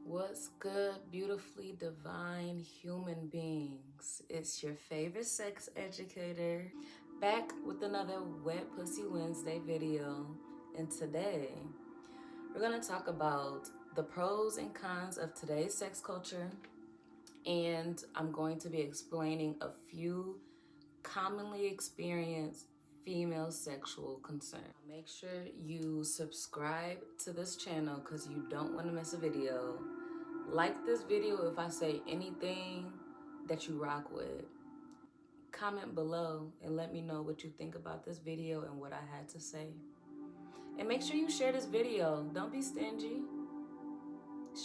What's good, beautifully divine human beings? It's your favorite sex educator back with another Wet Pussy Wednesday video. And today we're going to talk about the pros and cons of today's sex culture. And I'm going to be explaining a few commonly experienced female sexual concerns. Make sure you subscribe to this channel because you don't want to miss a video. Like this video if I say anything that you rock with. Comment below and let me know what you think about this video and what I had to say. And make sure you share this video. Don't be stingy.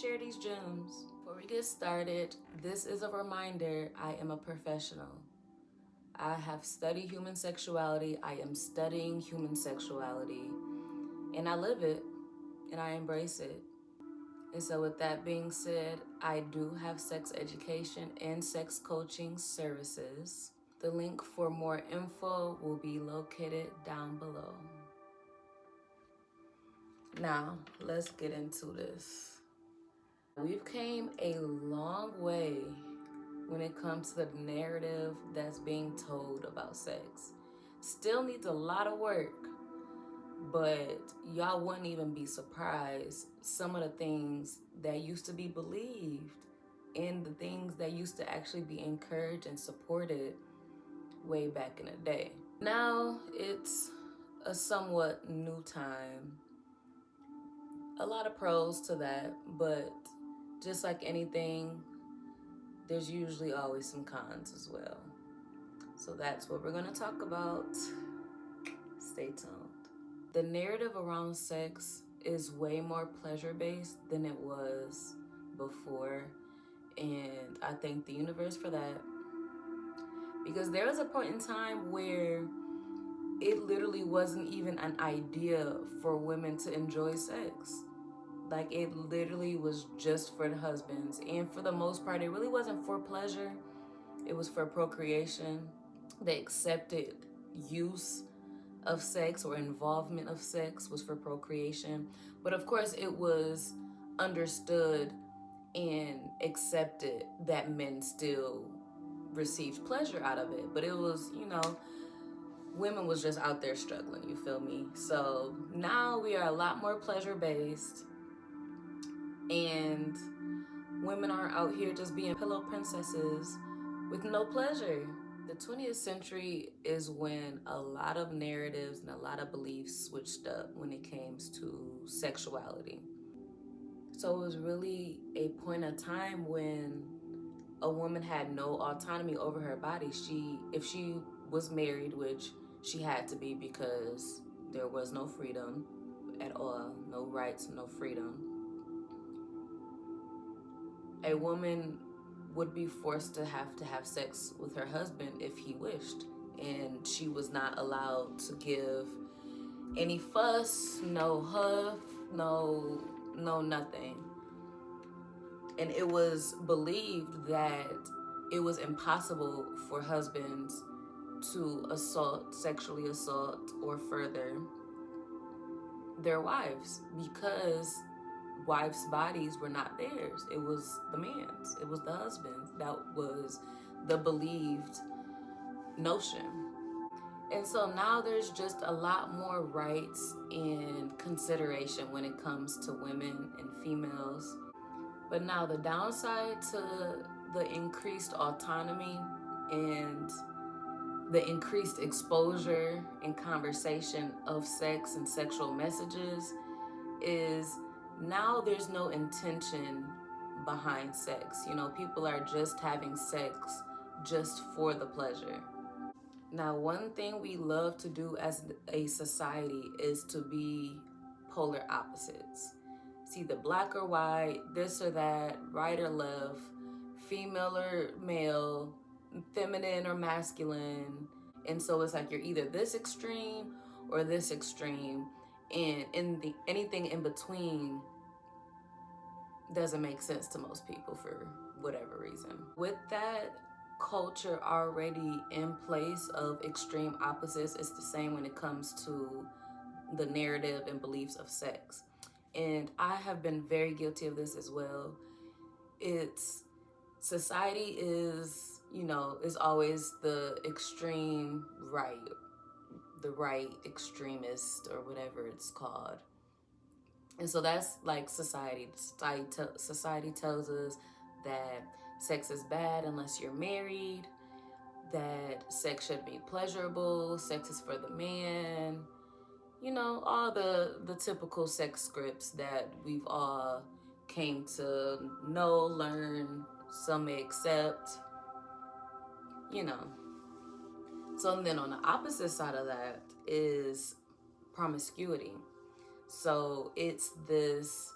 Share these gems. Before we get started, this is a reminder, I am a professional. I have studied human sexuality. I am studying human sexuality. And I live it and I embrace it. And so with that being said, I do have sex education and sex coaching services. The link for more info will be located down below. Now, let's get into this. We've came a long way when it comes to the narrative that's being told about sex. Still needs a lot of work, but y'all wouldn't even be surprised some of the things that used to be believed and the things that used to actually be encouraged and supported way back in the day. Now it's a somewhat new time. A lot of pros to that, but just like anything, there's usually always some cons as well. So that's what we're going to talk about. Stay tuned. The narrative around sex is way more pleasure-based than it was before. And I thank the universe for that. Because there was a point in time where it literally wasn't even an idea for women to enjoy sex. Like, it literally was just for the husbands. And for the most part, it really wasn't for pleasure. It was for procreation. The accepted use of sex or involvement of sex was for procreation. But of course, it was understood and accepted that men still received pleasure out of it. But it was, women was just out there struggling, you feel me? So now we are a lot more pleasure-based. And women are out here just being pillow princesses with no pleasure. The 20th century is when a lot of narratives and a lot of beliefs switched up when it came to sexuality. So it was really a point of time when a woman had no autonomy over her body. If she was married, which she had to be because there was no freedom at all, no rights, no freedom, a woman would be forced to have sex with her husband if he wished. And she was not allowed to give any fuss, no huff, no nothing. And it was believed that it was impossible for husbands to sexually assault, or further their wives, because wives' bodies were not theirs. It was the man's. It was the husband's. That was the believed notion. And so now there's just a lot more rights and consideration when it comes to women and females. But now the downside to the increased autonomy and the increased exposure and conversation of sex and sexual messages is now there's no intention behind sex. People are just having sex just for the pleasure. Now, one thing we love to do as a society is to be polar opposites. It's either black or white, this or that, right or left, female or male, feminine or masculine. And so it's like you're either this extreme or this extreme. And anything in between doesn't make sense to most people for whatever reason. With that culture already in place of extreme opposites, it's the same when it comes to the narrative and beliefs of sex. And I have been very guilty of this as well. it's society is, is always the extreme right, the right extremist or whatever it's called. And so that's like society. Society tells us that sex is bad unless you're married, that sex should be pleasurable, sex is for the man, all the typical sex scripts that we've all came to know, learn, some may accept, So then on the opposite side of that is promiscuity. So it's this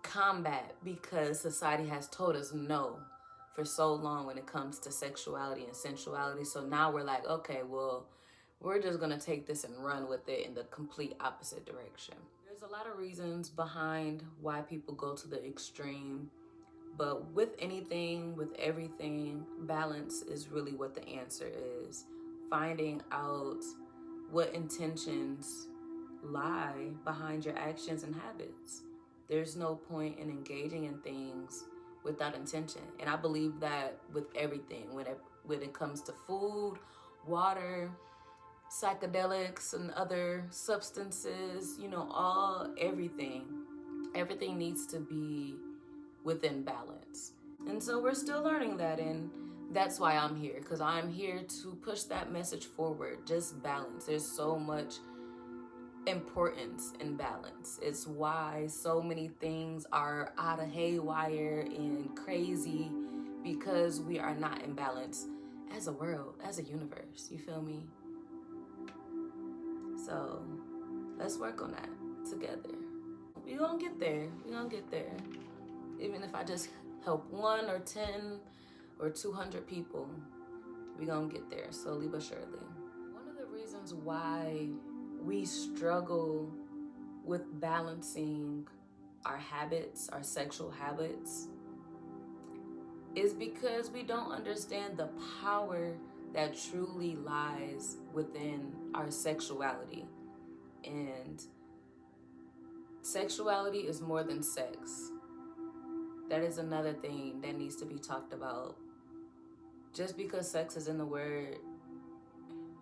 combat because society has told us no for so long when it comes to sexuality and sensuality. So now we're like, okay, well, we're just going to take this and run with it in the complete opposite direction. There's a lot of reasons behind why people go to the extreme, but with anything, with everything, balance is really what the answer is. Finding out what intentions lie behind your actions and habits. There's no point in engaging in things without intention. And I believe that with everything, when it comes to food, water, psychedelics, and other substances, everything needs to be within balance. And so we're still learning that, and that's why I'm here, because I'm here to push that message forward. Just balance. There's so much importance in balance. It's why so many things are out of haywire and crazy, because we are not in balance as a world, as a universe. You feel me? So let's work on that together. We're gonna get there. Even if I just help 1 or 10 or 200 people, we're gonna get there slowly but surely. One of the reasons why we struggle with balancing our habits, our sexual habits, is because we don't understand the power that truly lies within our sexuality. And sexuality is more than sex. That is another thing that needs to be talked about. Just because sex is in the word,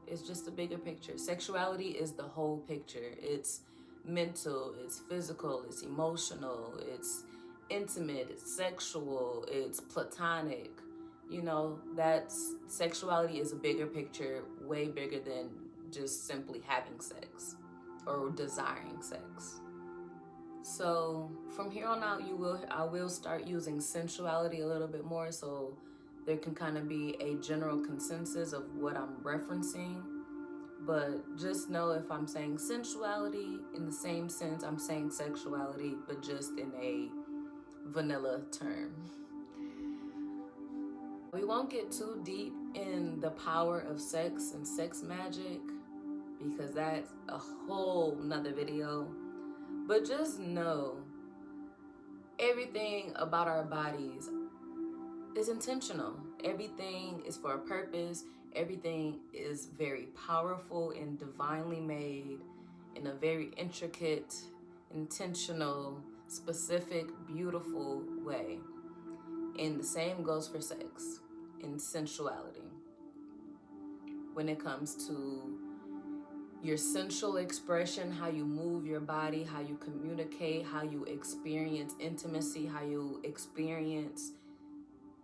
it's just a bigger picture. Sexuality is the whole picture. It's mental, it's physical, it's emotional, it's intimate, it's sexual, it's platonic. That's sexuality is a bigger picture, way bigger than just simply having sex or desiring sex. So from here on out, I will start using sensuality a little bit more, so there can kind of be a general consensus of what I'm referencing. But just know, if I'm saying sensuality, in the same sense I'm saying sexuality, but just in a vanilla term. We won't get too deep in the power of sex and sex magic, because that's a whole nother video. But just know, everything about our bodies is intentional. Everything is for a purpose. Everything is very powerful and divinely made in a very intricate, intentional, specific, beautiful way. And the same goes for sex and sensuality. When it comes to your sensual expression, how you move your body, how you communicate, how you experience intimacy, how you experience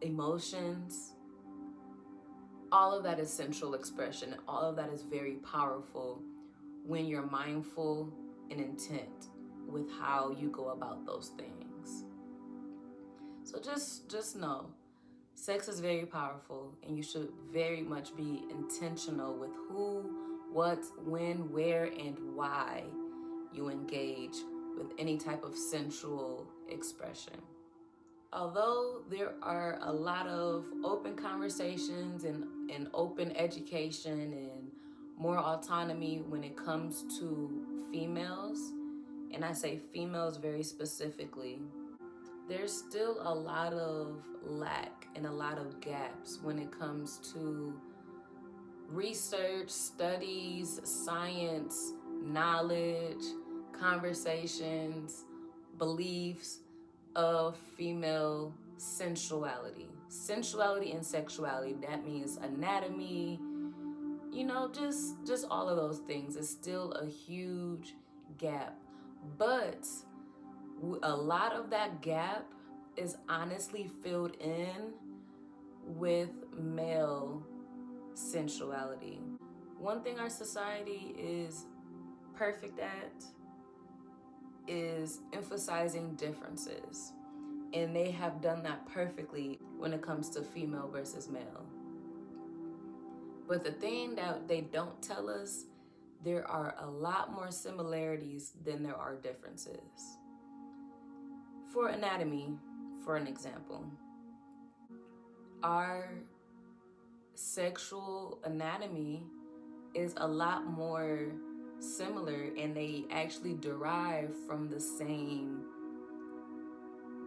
emotions, all of that is sensual expression. All of that is very powerful when you're mindful and intent with how you go about those things. So just know, sex is very powerful, and you should very much be intentional with who, what, when, where, and why you engage with any type of sensual expression. Although there are a lot of open conversations and open education and more autonomy when it comes to females, and I say females very specifically, there's still a lot of lack and a lot of gaps when it comes to research, studies, science, knowledge, conversations, beliefs of female sensuality. Sensuality and sexuality, that means anatomy, you know, just all of those things. It's still a huge gap. But a lot of that gap is honestly filled in with male sensuality. One thing our society is perfect at is emphasizing differences. And they have done that perfectly when it comes to female versus male. But the thing that they don't tell us, there are a lot more similarities than there are differences. For anatomy, for an example, our sexual anatomy is a lot more similar, and they actually derive from the same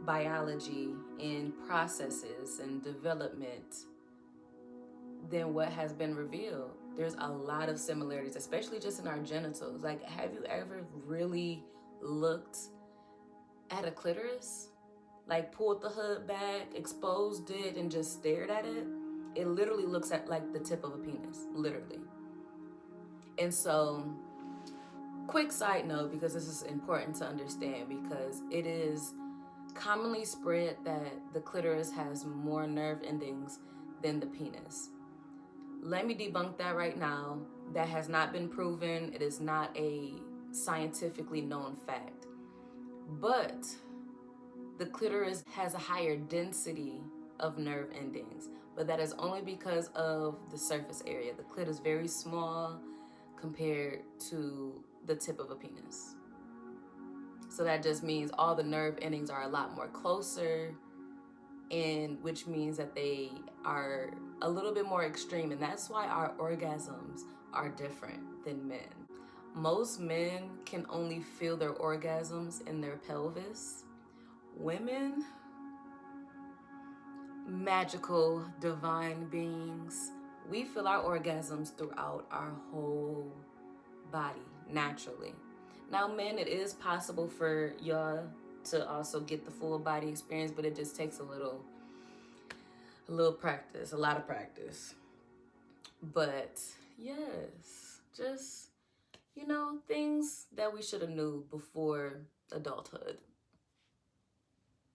biology and processes and development than what has been revealed. There's a lot of similarities, especially just in our genitals. Like, have you ever really looked at a clitoris? Like, pulled the hood back, exposed it, and just stared at it? It literally looks at like the tip of a penis, literally. And so, quick side note, because this is important to understand, because it is commonly spread that the clitoris has more nerve endings than the penis. Let me debunk that right now. That has not been proven. It is not a scientifically known fact. But the clitoris has a higher density of nerve endings, but that is only because of the surface area. The clit is very small compared to the tip of a penis. So that just means all the nerve endings are a lot more closer, and which means that they are a little bit more extreme, and that's why our orgasms are different than men. Most men can only feel their orgasms in their pelvis. Women, magical, divine beings, we feel our orgasms throughout our whole body naturally. Now, men, it is possible for y'all to also get the full body experience, but it just takes a little practice, a lot of practice. But yes, just, you know, things that we should have knew before adulthood.